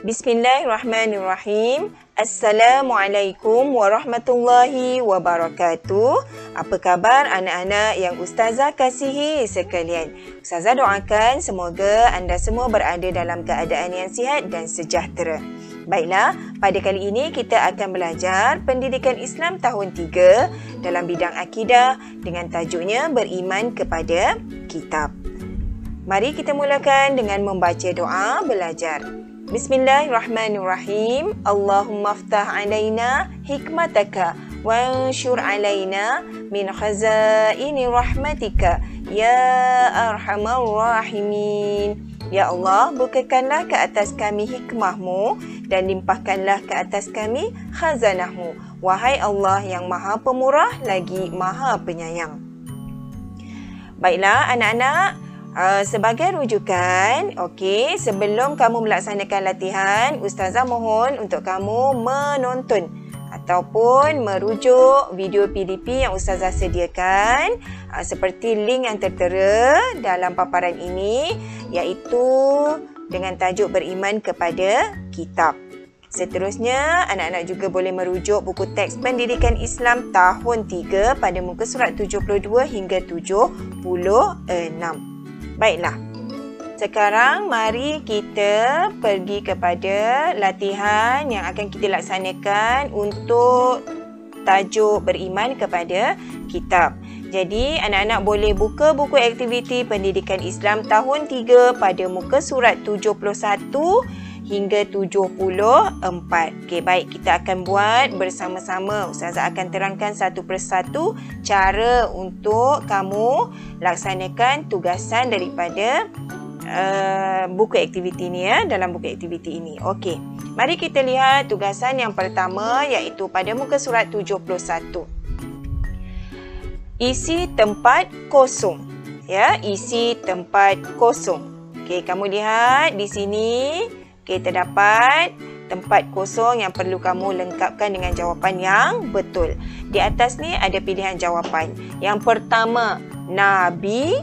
Bismillahirrahmanirrahim. Assalamualaikum warahmatullahi wabarakatuh. Apa khabar anak-anak yang Ustazah kasihi sekalian? Ustazah doakan semoga anda semua berada dalam keadaan yang sihat dan sejahtera. Baiklah, pada kali ini kita akan belajar pendidikan Islam tahun 3 dalam bidang akidah dengan tajuknya beriman kepada kitab. Mari kita mulakan dengan membaca doa belajar. Bismillahirrahmanirrahim. Allahumma aftah alaina hikmataka wanshur alaina min khazaini rahmatika ya arhamar rahimin. Ya Allah, bukakanlah ke atas kami hikmahmu dan limpahkanlah ke atas kami khazanahmu. Wahai Allah yang maha pemurah lagi maha penyayang. Baiklah anak-anak, sebagai rujukan, okey, sebelum kamu melaksanakan latihan, Ustazah mohon untuk kamu menonton ataupun merujuk video PDP yang Ustazah sediakan seperti link yang tertera dalam paparan ini, iaitu dengan tajuk beriman kepada kitab. Seterusnya, anak-anak juga boleh merujuk buku teks pendidikan Islam tahun 3 pada muka surat 72 hingga 76. Baiklah, sekarang mari kita pergi kepada latihan yang akan kita laksanakan untuk tajuk beriman kepada kitab. Jadi, anak-anak boleh buka buku aktiviti pendidikan Islam tahun 3 pada muka surat 71 hingga 74. Okey, baik, kita akan buat bersama-sama. Ustazah akan terangkan satu persatu cara untuk kamu laksanakan tugasan daripada buku aktiviti ni dalam buku aktiviti ini. Okey, mari kita lihat tugasan yang pertama, iaitu pada muka surat 71. Isi tempat kosong. Ya, isi tempat kosong. Okey, kamu lihat di sini. Okey, terdapat tempat kosong yang perlu kamu lengkapkan dengan jawapan yang betul. Di atas ni ada pilihan jawapan. Yang pertama, Nabi.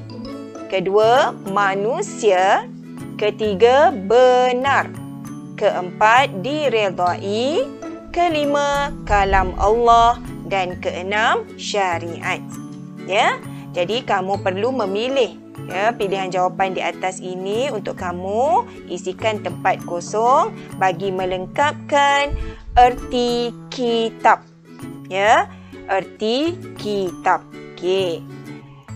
Kedua, manusia. Ketiga, benar. Keempat, diredai. Kelima, kalam Allah. Dan keenam, syariat. Ya, jadi kamu perlu memilih pilihan jawapan di atas ini untuk kamu isikan tempat kosong bagi melengkapkan erti kitab. Ya, erti kitab. Okey.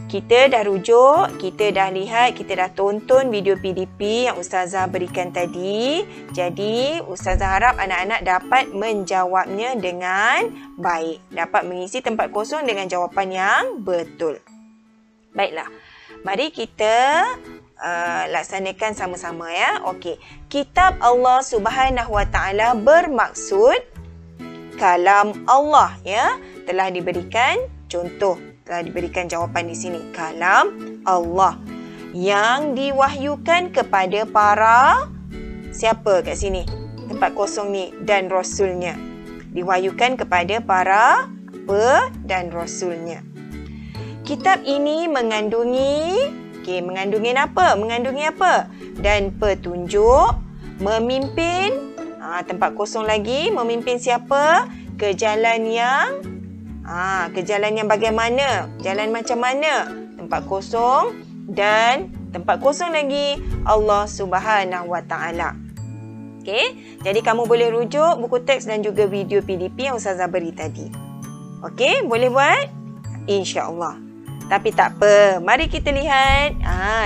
Kita dah rujuk, kita dah lihat, kita dah tonton video PDP yang Ustazah berikan tadi. Jadi, Ustazah harap anak-anak dapat menjawabnya dengan baik. Dapat mengisi tempat kosong dengan jawapan yang betul. Baiklah. Mari kita laksanakan sama-sama ya. Okey. Kitab Allah Subhanahu Wa Taala bermaksud kalam Allah ya. Telah diberikan contoh, telah diberikan jawapan di sini. Kalam Allah yang diwahyukan kepada para siapa kat sini? Tempat kosong ni dan rasulnya. Diwahyukan kepada para apa dan rasulnya. Kitab ini mengandungi apa? Mengandungi apa? Dan petunjuk, memimpin, tempat kosong lagi, memimpin siapa? Ke jalan yang bagaimana? Jalan macam mana? Tempat kosong dan tempat kosong lagi Allah Subhanahu Wa Taala. Okey, jadi kamu boleh rujuk buku teks dan juga video PDP yang Ustazah beri tadi. Okey, boleh buat? InsyaAllah. Tapi tak apa, mari kita lihat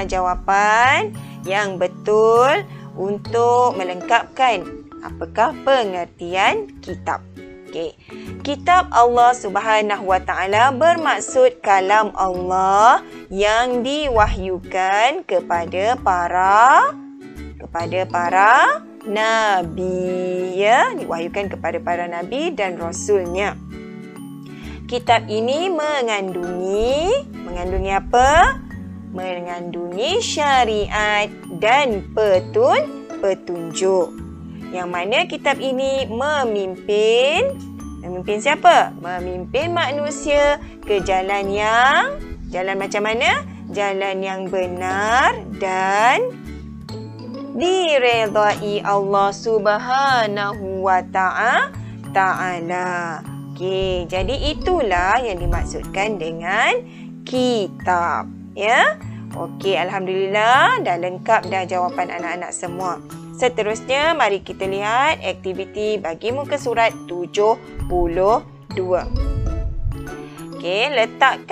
jawapan yang betul untuk melengkapkan apakah pengertian kitab. Okey. Kitab Allah Subhanahu Wa Taala bermaksud kalam Allah yang diwahyukan kepada para nabi ya, diwahyukan kepada para nabi dan rasulnya. Kitab ini mengandungi apa? Mengandungi syariat dan petunjuk. Yang mana kitab ini memimpin siapa? Memimpin manusia ke jalan macam mana? Jalan yang benar dan diredai Allah Subhanahu wa ta'ala. Okey, jadi itulah yang dimaksudkan dengan kitab, ya. Okey, alhamdulillah dah lengkap dah jawapan anak-anak semua. Seterusnya mari kita lihat aktiviti bagi muka surat 72. Okey, letak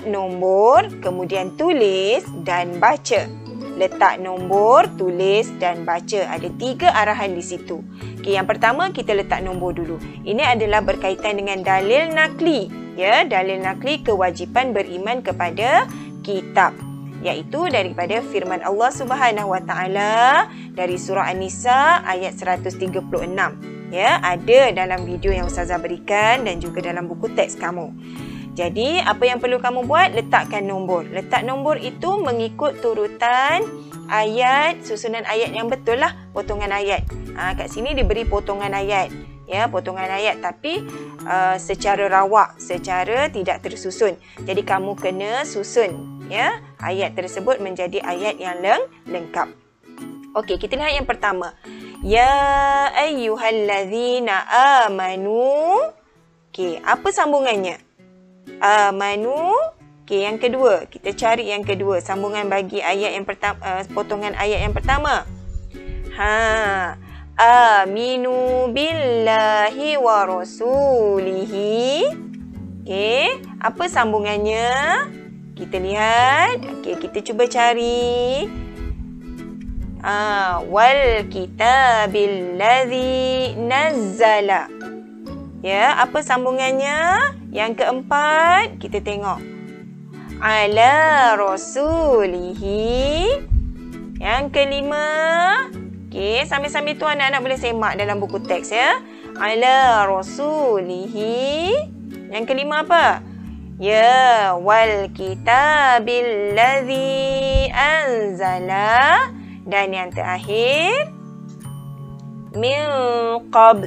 nombor, kemudian tulis dan baca. Letak nombor, tulis dan baca. Ada 3 arahan di situ. Okey, yang pertama kita letak nombor dulu. Ini adalah berkaitan dengan dalil nakli, ya, dalil nakli kewajipan beriman kepada kitab, iaitu daripada firman Allah Subhanahu wa taala dari surah An-Nisa ayat 136. Ya, ada dalam video yang Ustazah berikan dan juga dalam buku teks kamu. Jadi, apa yang perlu kamu buat? Letakkan nombor. Letak nombor itu mengikut turutan ayat, susunan ayat yang betul lah, potongan ayat. Kat sini diberi potongan ayat. Ya, potongan ayat tapi secara rawak, secara tidak tersusun. Jadi, kamu kena susun, ya, ayat tersebut menjadi ayat yang lengkap. Okey, kita lihat yang pertama. Ya ayyuhallazina amanu. Okey, apa sambungannya? Amanu. Okey, yang kedua. Kita cari yang kedua. Sambungan bagi ayat yang pertama, potongan ayat yang pertama. Aminu billahi wa rasulihi. Okey, apa sambungannya? Kita lihat. Okey, kita cuba cari. Wal kitabil ladzi nazzala. Ya, apa sambungannya? Yang keempat, kita tengok. Ala rasulihi. Yang kelima. Okey, sambil-sambil tu anak-anak boleh semak dalam buku teks, ya. Ala rasulihi. Yang kelima apa? Ya, wal kitabil ladzi anzala. Dan yang terakhir, min qabl.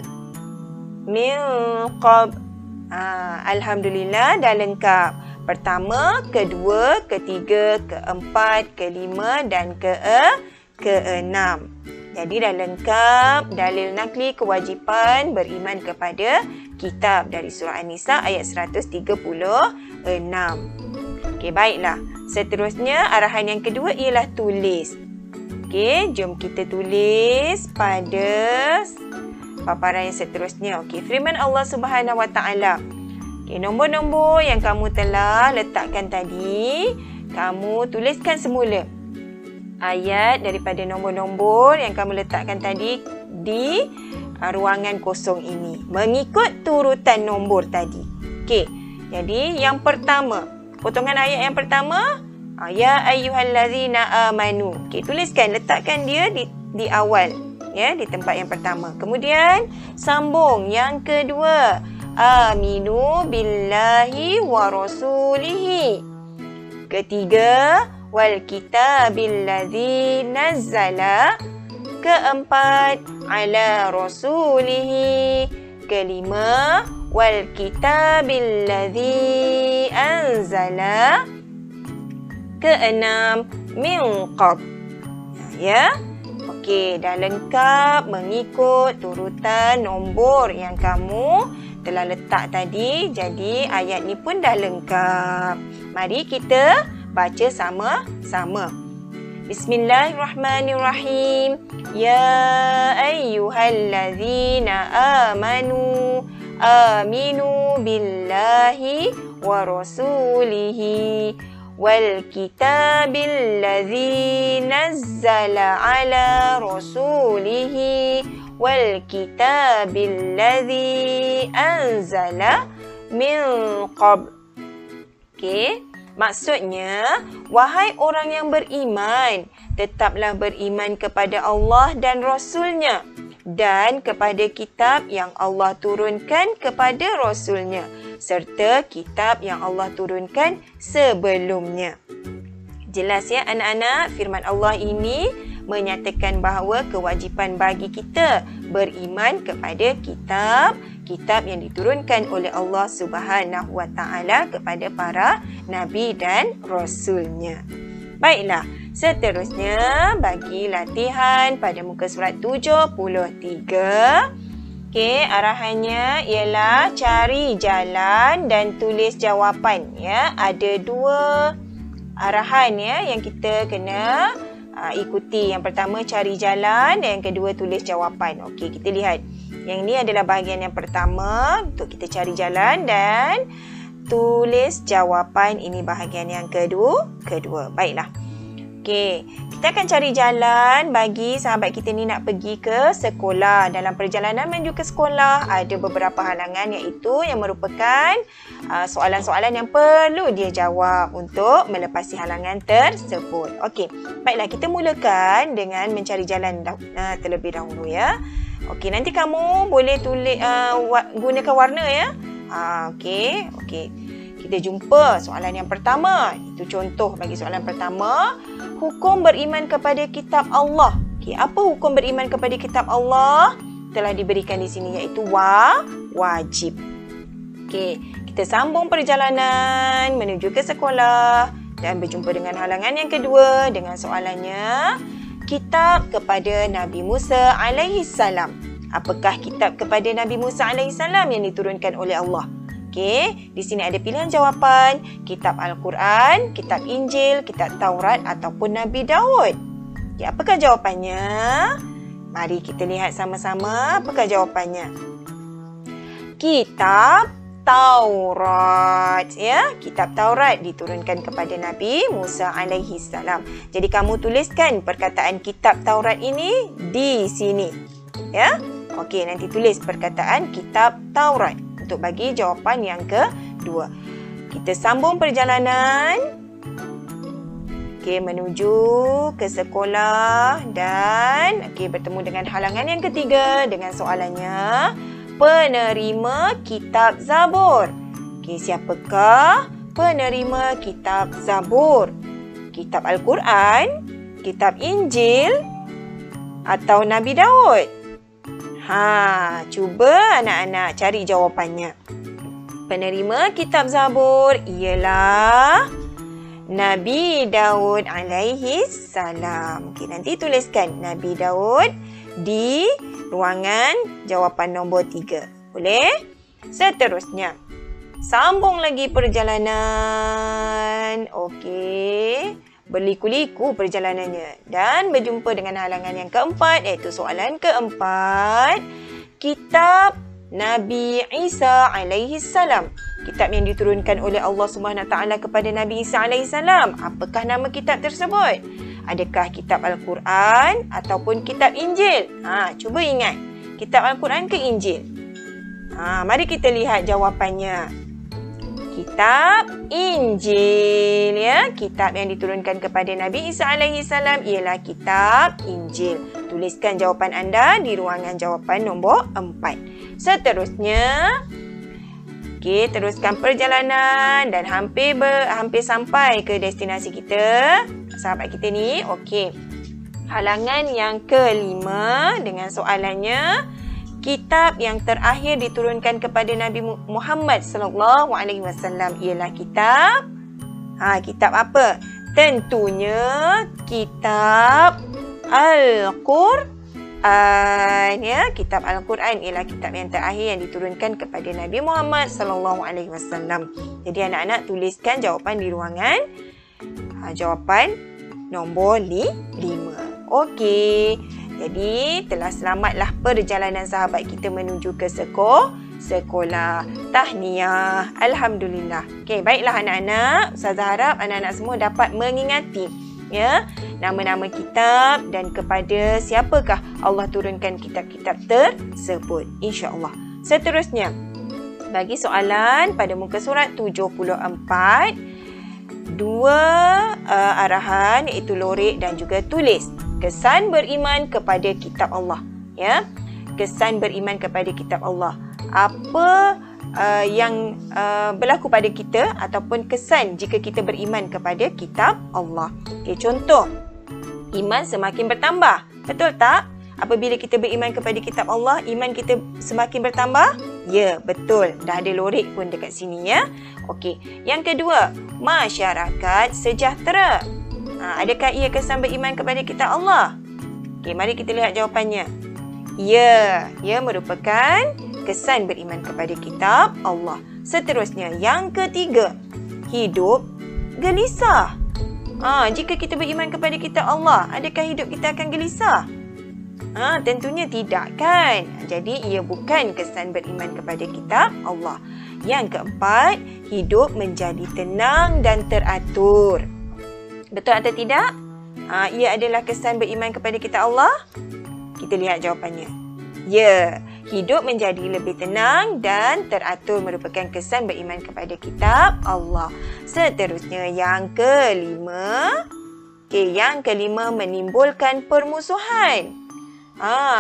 Alhamdulillah dah lengkap. Pertama, kedua, ketiga, keempat, kelima dan keenam. Jadi dah lengkap dalil nakli kewajipan beriman kepada kitab dari surah An-Nisa ayat 136. Okey, baiklah. Seterusnya arahan yang kedua ialah tulis. Okey, jom kita tulis pada paparan yang seterusnya. Okey, firman Allah Subhanahu wa taala. Okey, nombor-nombor yang kamu telah letakkan tadi, kamu tuliskan semula ayat daripada nombor-nombor yang kamu letakkan tadi di ruangan kosong ini mengikut turutan nombor tadi. Okey, jadi yang pertama, potongan ayat yang pertama, ya ayyuhallazina amanu. Okey, tuliskan, letakkan dia di awal, ya, di tempat yang pertama. Kemudian sambung yang kedua, aminu billahi wa rasulihi. Ketiga, wal kitabil ladzi nazzala. Keempat, ala rasulihi. Kelima, wal kitabil ladzi anzala. Keenam, min qabl. Ya. Okey, dah lengkap mengikut turutan nombor yang kamu telah letak tadi. Jadi ayat ni pun dah lengkap. Mari kita baca sama-sama. Bismillahirrahmanirrahim. Ya ayyuhallazina amanu aminu billahi wa rasulihi wal kitabil ladzi nazzala ala rasulihi wal kitabil ladzi anzala min qabl. Okey, maksudnya, wahai orang yang beriman, tetaplah beriman kepada Allah dan Rasul-Nya dan kepada kitab yang Allah turunkan kepada Rasul-Nya serta kitab yang Allah turunkan sebelumnya. Jelas ya anak-anak, firman Allah ini menyatakan bahawa kewajipan bagi kita beriman kepada kitab yang diturunkan oleh Allah Subhanahu wa taala kepada para nabi dan rasulnya. Baiklah, Seterusnya, bagi latihan pada muka surat 73. Okey, arahannya ialah cari jalan dan tulis jawapan. Ya, ada 2 arahan ya yang kita kena ikuti. Yang pertama cari jalan dan yang kedua tulis jawapan. Okey, kita lihat. Yang ini adalah bahagian yang pertama untuk kita cari jalan dan tulis jawapan. Ini bahagian yang kedua. Baiklah. Okey, kita akan cari jalan bagi sahabat kita ni nak pergi ke sekolah. Dalam perjalanan menuju ke sekolah ada beberapa halangan iaitu yang merupakan soalan-soalan yang perlu dia jawab untuk melepasi halangan tersebut. Okey, baiklah kita mulakan dengan mencari jalan terlebih dahulu ya. Okey, nanti kamu boleh tulis gunakan warna ya. Okey. Kita jumpa soalan yang pertama. Itu contoh bagi soalan pertama. Hukum beriman kepada kitab Allah. Okey, apa hukum beriman kepada kitab Allah? Telah diberikan di sini iaitu wajib. Okey, kita sambung perjalanan menuju ke sekolah dan berjumpa dengan halangan yang kedua dengan soalannya kitab kepada Nabi Musa alaihi salam. Apakah kitab kepada Nabi Musa alaihi salam yang diturunkan oleh Allah? Okey, di sini ada pilihan jawapan, kitab Al-Quran, kitab Injil, kitab Taurat ataupun Nabi Daud. Okey, apakah jawapannya? Mari kita lihat sama-sama apakah jawapannya. Kitab Taurat ya, kitab Taurat diturunkan kepada Nabi Musa alaihi salam. Jadi kamu tuliskan perkataan kitab Taurat ini di sini. Ya. Okey, nanti tulis perkataan kitab Taurat untuk bagi jawapan yang kedua. Kita sambung perjalanan. Okey, menuju ke sekolah dan bertemu dengan halangan yang ketiga dengan soalannya penerima kitab Zabur. Okey, siapakah penerima kitab Zabur? Kitab Al-Quran, kitab Injil atau Nabi Daud? Cuba anak-anak cari jawapannya. Penerima kitab Zabur ialah Nabi Daud alaihi salam. Okey, nanti tuliskan Nabi Daud di ruangan jawapan nombor 3. Boleh? Seterusnya, sambung lagi perjalanan. Okey. Berliku-liku perjalanannya dan berjumpa dengan halangan yang keempat iaitu soalan keempat kitab Nabi Isa alaihi salam. Kitab yang diturunkan oleh Allah Subhanahu taala kepada Nabi Isa alaihi salam. Apakah nama kitab tersebut? Adakah kitab Al-Quran ataupun kitab Injil? Cuba ingat. Kitab Al-Quran ke Injil? Mari kita lihat jawapannya. Kitab Injil ya. Kitab yang diturunkan kepada Nabi Isa alaihi salam ialah kitab Injil. Tuliskan jawapan anda di ruangan jawapan nombor 4. Seterusnya, teruskan perjalanan dan hampir sampai ke destinasi kita. Sahabat kita ni, halangan yang kelima dengan soalannya kitab yang terakhir diturunkan kepada Nabi Muhammad sallallahu alaihi wasallam ialah kitab kitab apa? Tentunya kitab Al-Quran ya. Kitab Al-Quran ialah kitab yang terakhir yang diturunkan kepada Nabi Muhammad sallallahu alaihi wasallam. Jadi anak-anak tuliskan jawapan di ruangan jawapan nombor 5. Okey. Jadi telah selamatlah perjalanan sahabat kita menuju ke sekolah. Tahniah. Alhamdulillah. Okey, baiklah anak-anak. Ustazah harap anak-anak semua dapat mengingati ya nama-nama kitab dan kepada siapakah Allah turunkan kitab-kitab tersebut. Insya-Allah. Seterusnya, bagi soalan pada muka surat 74, 2 arahan iaitu lorek dan juga tulis. Kesan beriman kepada kitab Allah ya. Kesan beriman kepada kitab Allah. Apa yang berlaku pada kita ataupun kesan jika kita beriman kepada kitab Allah. Okey, contoh. Iman semakin bertambah. Betul tak? Apabila kita beriman kepada kitab Allah, iman kita semakin bertambah? Ya, betul. Dah ada lorek pun dekat sini ya. Okey. Yang kedua, masyarakat sejahtera. Adakah ia kesan beriman kepada kitab Allah? Okey, mari kita lihat jawapannya. Ya, ia merupakan kesan beriman kepada kitab Allah. Seterusnya, yang ketiga, hidup gelisah. Jika kita beriman kepada kitab Allah, adakah hidup kita akan gelisah? Tentunya tidak kan? Jadi ia bukan kesan beriman kepada kitab Allah. Yang keempat, hidup menjadi tenang dan teratur. Betul atau tidak? Ia adalah kesan beriman kepada kitab Allah? Kita lihat jawapannya. Ya, hidup menjadi lebih tenang dan teratur merupakan kesan beriman kepada kitab Allah. Seterusnya, yang kelima. Yang kelima, menimbulkan permusuhan.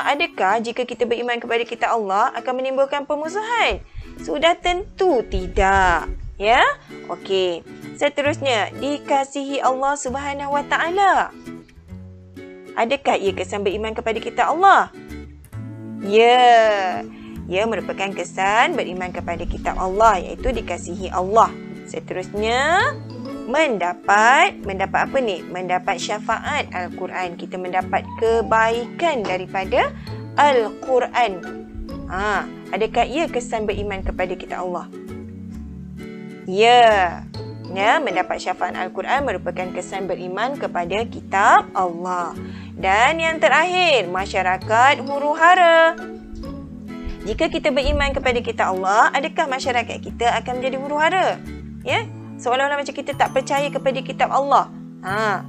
Adakah jika kita beriman kepada kitab Allah akan menimbulkan permusuhan? Sudah tentu tidak. Ya? Okey. Seterusnya, dikasihi Allah Subhanahu Wa Taala. Adakah ia kesan beriman kepada kitab Allah? Ya. Ia merupakan kesan beriman kepada kitab Allah, iaitu dikasihi Allah. Seterusnya, mendapat apa ni? Mendapat syafaat Al-Quran. Kita mendapat kebaikan daripada Al-Quran. Adakah ia kesan beriman kepada kitab Allah? Ya. Mendapat syafaat Al-Quran merupakan kesan beriman kepada kitab Allah. Dan yang terakhir, masyarakat huru-hara. Jika kita beriman kepada kitab Allah, adakah masyarakat kita akan menjadi huru-hara? Ya? Seolah-olah macam kita tak percaya kepada kitab Allah.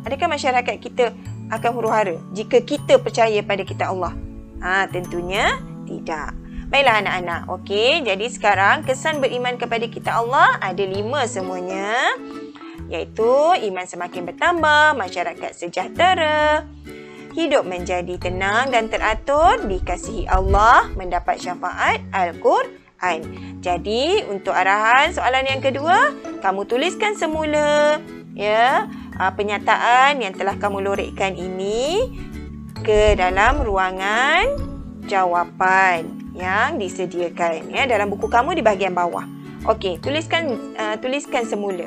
Adakah masyarakat kita akan huru-hara jika kita percaya pada kitab Allah? Tentunya tidak. Baiklah anak-anak. Okey, jadi sekarang kesan beriman kepada kitab Allah ada 5 semuanya. Iaitu iman semakin bertambah, masyarakat sejahtera, hidup menjadi tenang dan teratur, dikasihi Allah, mendapat syafaat Al-Quran. Jadi untuk arahan soalan yang kedua, kamu tuliskan semula penyataan yang telah kamu lorekkan ini ke dalam ruangan jawapan yang disediakan dalam buku kamu di bahagian bawah. Okey, tuliskan semula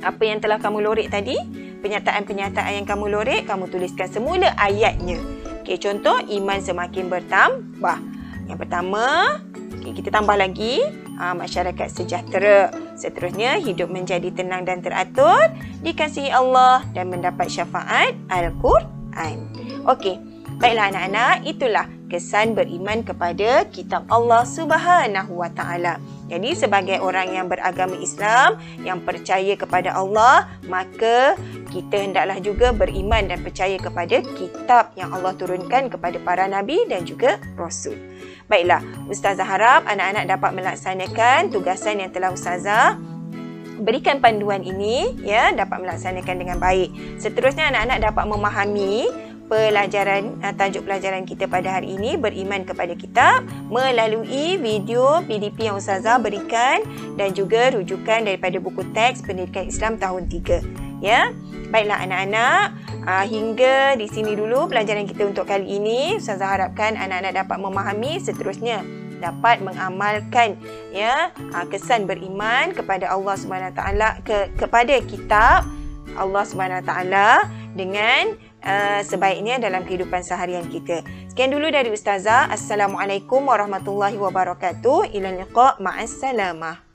apa yang telah kamu lorek tadi, penyataan-penyataan yang kamu lorek, kamu tuliskan semula ayatnya. Okey, contoh iman semakin bertambah. Yang pertama, kita tambah lagi masyarakat sejahtera. Seterusnya, hidup menjadi tenang dan teratur, dikasihi Allah dan mendapat syafaat Al-Quran. Okey, baiklah anak-anak, itulah kesan beriman kepada kitab Allah Subhanahu Wa Taala. Jadi sebagai orang yang beragama Islam, yang percaya kepada Allah, maka kita hendaklah juga beriman dan percaya kepada kitab yang Allah turunkan kepada para nabi dan juga rasul. Baiklah, Ustazah harap anak-anak dapat melaksanakan tugasan yang telah Ustazah berikan panduan ini, dapat melaksanakan dengan baik. Seterusnya anak-anak dapat memahami tajuk pelajaran kita pada hari ini, beriman kepada kitab, melalui video PDP yang Ustazah berikan dan juga rujukan daripada buku teks Pendidikan Islam tahun 3. Baiklah anak-anak, hingga di sini dulu pelajaran kita untuk kali ini. Ustazah harapkan anak-anak dapat memahami, seterusnya dapat mengamalkan kesan beriman kepada Allah Subhanahu Wa Taala, kepada kitab Allah Subhanahu Wa Taala dengan sebaiknya dalam kehidupan seharian kita. Sekian dulu dari Ustazah. Assalamualaikum warahmatullahi wabarakatuh. Ila liqa, ma'assalamah.